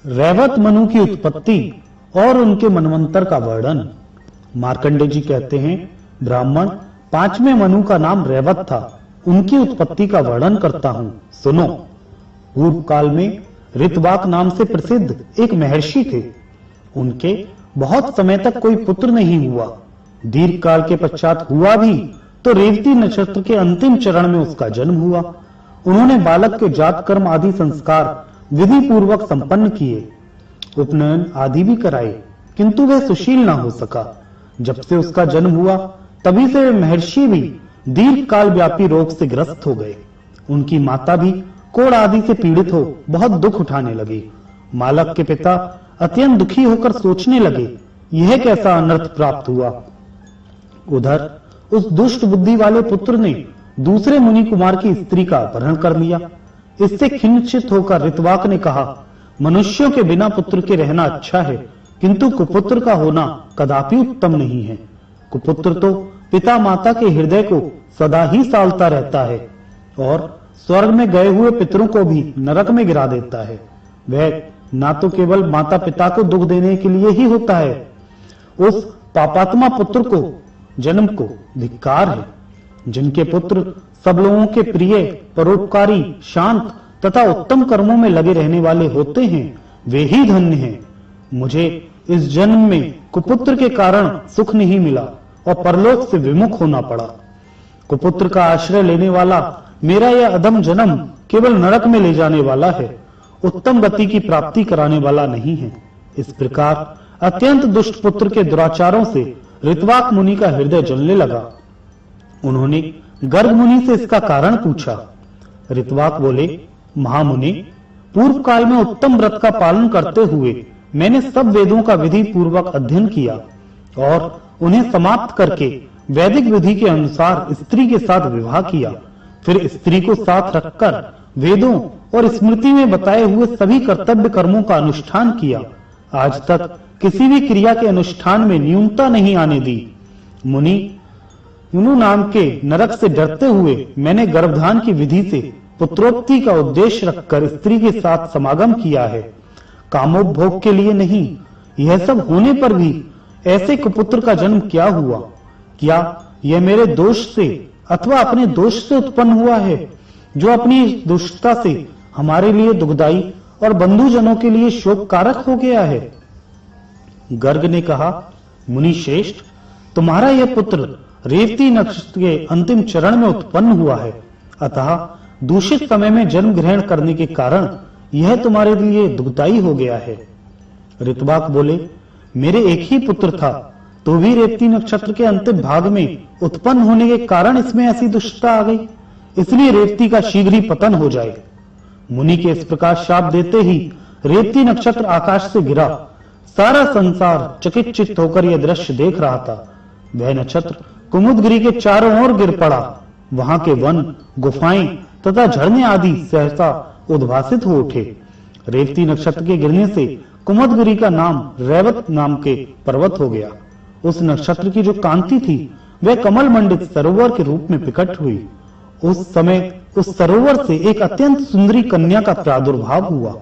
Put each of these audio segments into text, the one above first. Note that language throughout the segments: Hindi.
रैवत मनु की उत्पत्ति और उनके मनवंतर का वर्णन। मार्कंडेय जी कहते हैं, ब्राह्मण पांचवें मनु का नाम रैवत था, उनकी उत्पत्ति का वर्णन करता हूं, सुनो। पूर्व काल में ऋतवाक नाम से प्रसिद्ध एक महर्षि थे। उनके बहुत समय तक कोई पुत्र नहीं हुआ। दीर्घ काल के पश्चात हुआ भी तो रेवती नक्षत्र के अंतिम चरण में उसका जन्म हुआ। उन्होंने बालक के जात कर्म आदि संस्कार विधि पूर्वक संपन्न किए, उपनयन आदि भी कराए, किंतु वह सुशील न हो सका। जब से उसका जन्म हुआ तभी से महर्षि भी दीर्घ काल व्यापी रोग से ग्रस्त हो गए। उनकी माता भी कोढ़ आदि से पीड़ित हो बहुत दुख उठाने लगी। बालक के पिता अत्यंत दुखी होकर सोचने लगे, यह कैसा अनर्थ प्राप्त हुआ। उधर उस दुष्ट बुद्धि वाले पुत्र ने दूसरे मुनि कुमार की स्त्री का अपहरण कर लिया। इससे खिन्नचित होकर ऋतवाक ने कहा, मनुष्यों के बिना पुत्र के रहना अच्छा है, किंतु कुपुत्र का होना कदापि उत्तम नहीं है। कुपुत्र तो पिता माता के हृदय को सदा ही सालता रहता है और स्वर्ग में गए हुए पितरों को भी नरक में गिरा देता है। वह ना तो केवल माता पिता को दुख देने के लिए ही होता है, उस पापात्मा पुत्र को जन्म को धिक्कार है। जिनके पुत्र सब लोगों के प्रिय, परोपकारी, शांत तथा उत्तम कर्मों में लगे रहने वाले होते हैं, वे ही धन्य हैं। मुझे इस जन्म में कुपुत्र के कारण सुख नहीं मिला और परलोक से विमुख होना पड़ा। कुपुत्र का आश्रय लेने वाला मेरा यह अधम जन्म केवल नरक में ले जाने वाला है, उत्तम गति की प्राप्ति कराने वाला नहीं है। इस प्रकार अत्यंत दुष्ट पुत्र के दुराचारों से ऋतवाक मुनि का हृदय जलने लगा। उन्होंने गर्ग मुनि से इसका कारण पूछा। ऋतवाक बोले, महामुनि, पूर्व काल में उत्तम व्रत का पालन करते हुए मैंने सब वेदों का विधि पूर्वक अध्ययन किया और उन्हें समाप्त करके वैदिक विधि के अनुसार स्त्री के साथ विवाह किया। फिर स्त्री को साथ रखकर वेदों और स्मृति में बताए हुए सभी कर्तव्य कर्मों का अनुष्ठान किया। आज तक किसी भी क्रिया के अनुष्ठान में न्यूनता नहीं आने दी। मुनि युनु नाम के नरक से डरते हुए मैंने गर्भधान की विधि से पुत्रोक्ति का उद्देश्य रखकर स्त्री के साथ समागम किया है, कामोपभोग के लिए नहीं। यह सब होने पर भी ऐसे कुपुत्र का जन्म क्या हुआ? क्या यह मेरे दोष से अथवा अपने दोष से उत्पन्न हुआ है, जो अपनी दुष्टता से हमारे लिए दुखदाई और बंधुजनों के लिए शोक कारक हो गया है? गर्ग ने कहा, मुनि श्रेष्ठ, तुम्हारा यह पुत्र रेवती नक्षत्र के अंतिम चरण में उत्पन्न हुआ है, अतः दूषित समय में जन्म ग्रहण करने के कारण यह तुम्हारे लिए दुखदाई हो गया है। ऋतवाक बोले, मेरे एक ही पुत्र था, तो भी रेवती नक्षत्र के अंतिम भाग में उत्पन्न होने के कारण इसमें ऐसी दुष्टता आ गई, इसलिए रेवती का शीघ्र ही पतन हो जाए। मुनि के इस प्रकार शाप देते ही रेवती नक्षत्र आकाश से गिरा। सारा संसार चकित होकर यह दृश्य देख रहा था। वह नक्षत्र कुमुदगिरी के चारों ओर गिर पड़ा। वहां के वन, गुफाएं तथा झरने आदि सहसा उद्भासित हो उठे। रेवती नक्षत्र के गिरने से कुमुदगिरी का नाम रैवत नाम के पर्वत हो गया। उस नक्षत्र की जो कांति थी वह कमल मंडित सरोवर के रूप में प्रकट हुई। उस समय उस सरोवर से एक अत्यंत सुंदरी कन्या का प्रादुर्भाव हुआ।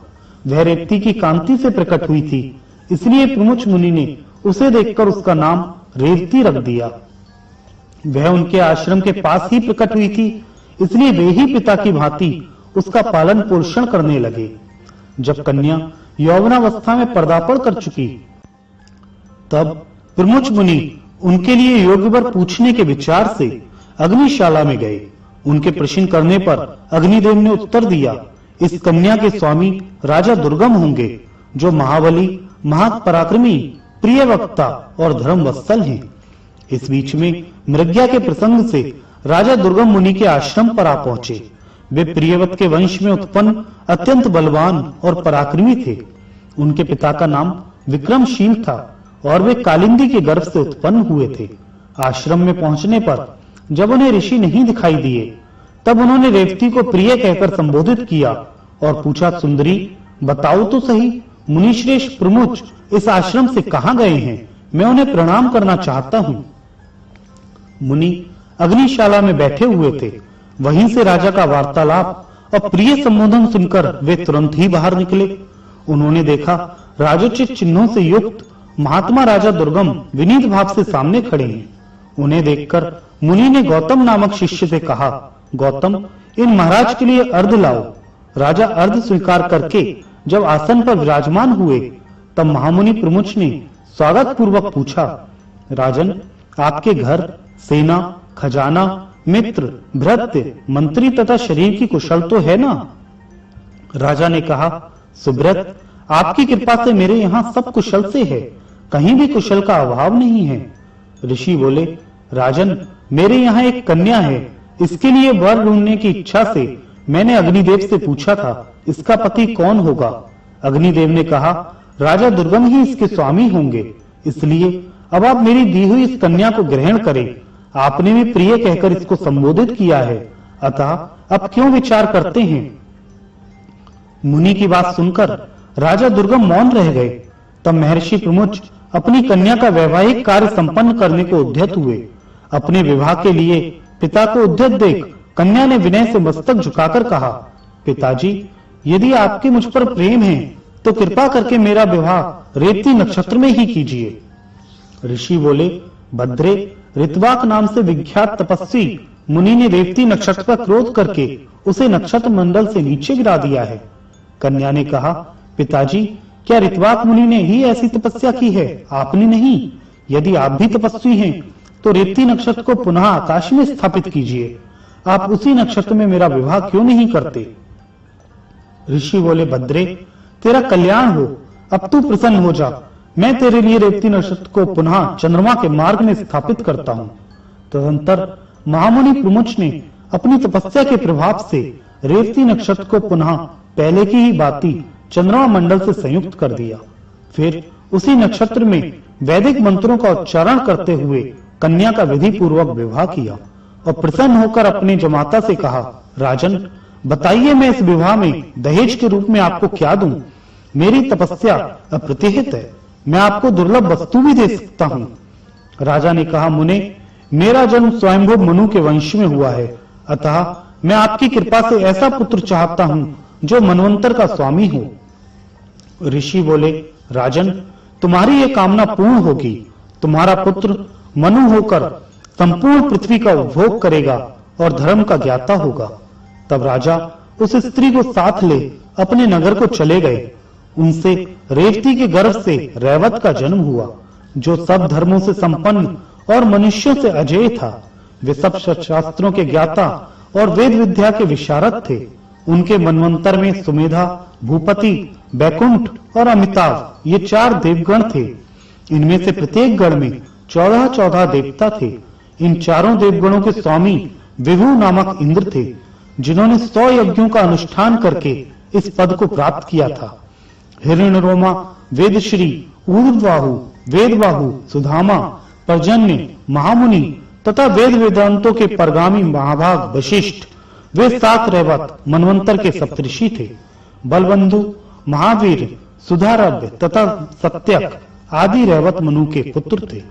वह रेवती की कांति से प्रकट हुई थी, इसलिए प्रमुच मुनि ने उसे देखकर उसका नाम रेवती रख दिया। वह उनके आश्रम के पास ही प्रकट हुई थी, इसलिए वे ही पिता की भांति उसका पालन पोषण करने लगे। जब कन्या यौवनावस्था में पदार्पण कर चुकी, तब प्रमुच मुनि उनके लिए योग्य वर पूछने के विचार से अग्निशाला में गए। उनके प्रश्न करने पर अग्निदेव ने उत्तर दिया, इस कन्या के स्वामी राजा दुर्गम होंगे, जो महाबली, महापराक्रमी, प्रिय वक्ता और धर्मवत्सल हैं। इस बीच में मृग्या के प्रसंग से राजा दुर्गम मुनि के आश्रम पर आ पहुंचे। वे प्रियवत के वंश में उत्पन्न अत्यंत बलवान और पराक्रमी थे। उनके पिता का नाम विक्रमशील था और वे कालिंदी के गर्भ से उत्पन्न हुए थे। आश्रम में पहुंचने पर जब उन्हें ऋषि नहीं दिखाई दिए, तब उन्होंने रेवती को प्रिय कहकर संबोधित किया और पूछा, सुंदरी, बताओ तो सही, मुनिश्रेष्ठ प्रमुच इस आश्रम से कहां गए हैं? मैं उन्हें प्रणाम करना चाहता हूं। मुनि अग्निशाला में बैठे हुए थे। वहीं से राजा का वार्तालाप और प्रिय संबोधन सुनकर वे तुरंत ही बाहर निकले। उन्होंने देखा राजोचित चिन्हों से युक्त महात्मा राजा दुर्गम विनीत भाव से सामने खड़े हैं। उन्हें देखकर मुनि ने गौतम नामक शिष्य से कहा, गौतम, इन महाराज के लिए अर्घ लाओ। राजा अर्घ स्वीकार करके जब आसन पर विराजमान हुए तब महामुनि प्रमुख ने स्वागत पूर्वक पूछा, राजन, आपके घर, सेना, खजाना, मित्र, भृत्य, मंत्री तथा शरीर की कुशल तो है ना? राजा ने कहा, सुब्रत, आपकी कृपा से मेरे यहाँ सब कुशल से है, कहीं भी कुशल का अभाव नहीं है। ऋषि बोले, राजन, मेरे यहाँ एक कन्या है, इसके लिए वर ढूंढने की इच्छा से मैंने अग्निदेव से पूछा था, इसका पति कौन होगा? अग्निदेव ने कहा, राजा दुर्गम ही इसके स्वामी होंगे, इसलिए अब आप मेरी दी हुई इस कन्या को ग्रहण करें। आपने भी प्रिय कहकर इसको संबोधित किया है, अतः अब क्यों विचार करते हैं? मुनि की बात सुनकर राजा दुर्गम मौन रह गए। तब महर्षि प्रमुख अपनी कन्या का वैवाहिक कार्य संपन्न करने को उद्यत हुए। अपने विवाह के लिए पिता को उद्यत देख कन्या ने विनय से मस्तक झुकाकर कहा, पिताजी, यदि आपके मुझ पर प्रेम है तो कृपा करके मेरा विवाह रेवती नक्षत्र में ही कीजिए। ऋषि बोले, भद्रे, ऋत्वाक नाम से विख्यात तपस्वी मुनि ने रेवती नक्षत्र का क्रोध करके उसे नक्षत्र मंडल से नीचे गिरा दिया है। कन्या ने कहा, पिताजी, क्या ऋत्वाक मुनि ने ही ऐसी तपस्या की है, आपने नहीं? यदि आप भी तपस्वी हैं तो रेवती नक्षत्र को पुनः आकाश में स्थापित कीजिए। आप उसी नक्षत्र में मेरा विवाह क्यों नहीं करते? ऋषि बोले, भद्रे, तेरा कल्याण हो, अब तू प्रसन्न हो जा, मैं तेरे लिए रेवती नक्षत्र को पुनः चंद्रमा के मार्ग में स्थापित करता हूँ। तदंतर महामुनि प्रमुख ने अपनी तपस्या के प्रभाव से रेवती नक्षत्र को पुनः पहले की ही भांति चंद्रमा मंडल से संयुक्त कर दिया। फिर उसी नक्षत्र में वैदिक मंत्रों का उच्चारण करते हुए कन्या का विधि पूर्वक विवाह किया और प्रसन्न होकर अपने जमाता से कहा, राजन, बताइए मैं इस विवाह में दहेज के रूप में आपको क्या दूं? मेरी तपस्या अप्रतिहित है, मैं आपको दुर्लभ वस्तु भी दे सकता हूँ। राजा ने कहा, मुने, मेरा जन्म स्वयंभू मनु के वंश में हुआ है, अतः मैं आपकी कृपा से ऐसा पुत्र चाहता हूँ जो मनवंतर का स्वामी हो। ऋषि बोले, राजन, तुम्हारी ये कामना पूर्ण होगी। तुम्हारा पुत्र मनु होकर संपूर्ण पृथ्वी का उपभोग करेगा और धर्म का ज्ञाता होगा। तब राजा उस स्त्री को साथ ले अपने नगर को चले गए। उनसे रेवती के गर्भ से रैवत का जन्म हुआ, जो सब धर्मों से संपन्न और मनुष्यों से अजेय था। वे सब शास्त्रों के ज्ञाता और वेद विद्या के विशारद थे। उनके मनवंतर में सुमेधा, भूपति, बैकुंठ और अमिताभ ये 4 देवगण थे। इनमें से प्रत्येक गण में 14 देवता थे। इन चारों देवगणों के स्वामी विभु नामक इंद्र थे, जिन्होंने 100 यज्ञों का अनुष्ठान करके इस पद को प्राप्त किया था। हिरण्यरोमा, वेदश्री, ऊर्ध्वबाहु, वेदबाहु, सुधामा, पर्जन्य, महामुनि तथा वेद वेदांतों के परगामी महाभाग वशिष्ठ, वे 7 रैवत मनवंतर के सप्तऋषि थे। बलबंधु, महावीर, सुधारभ तथा सत्यक आदि रैवत मनु के पुत्र थे।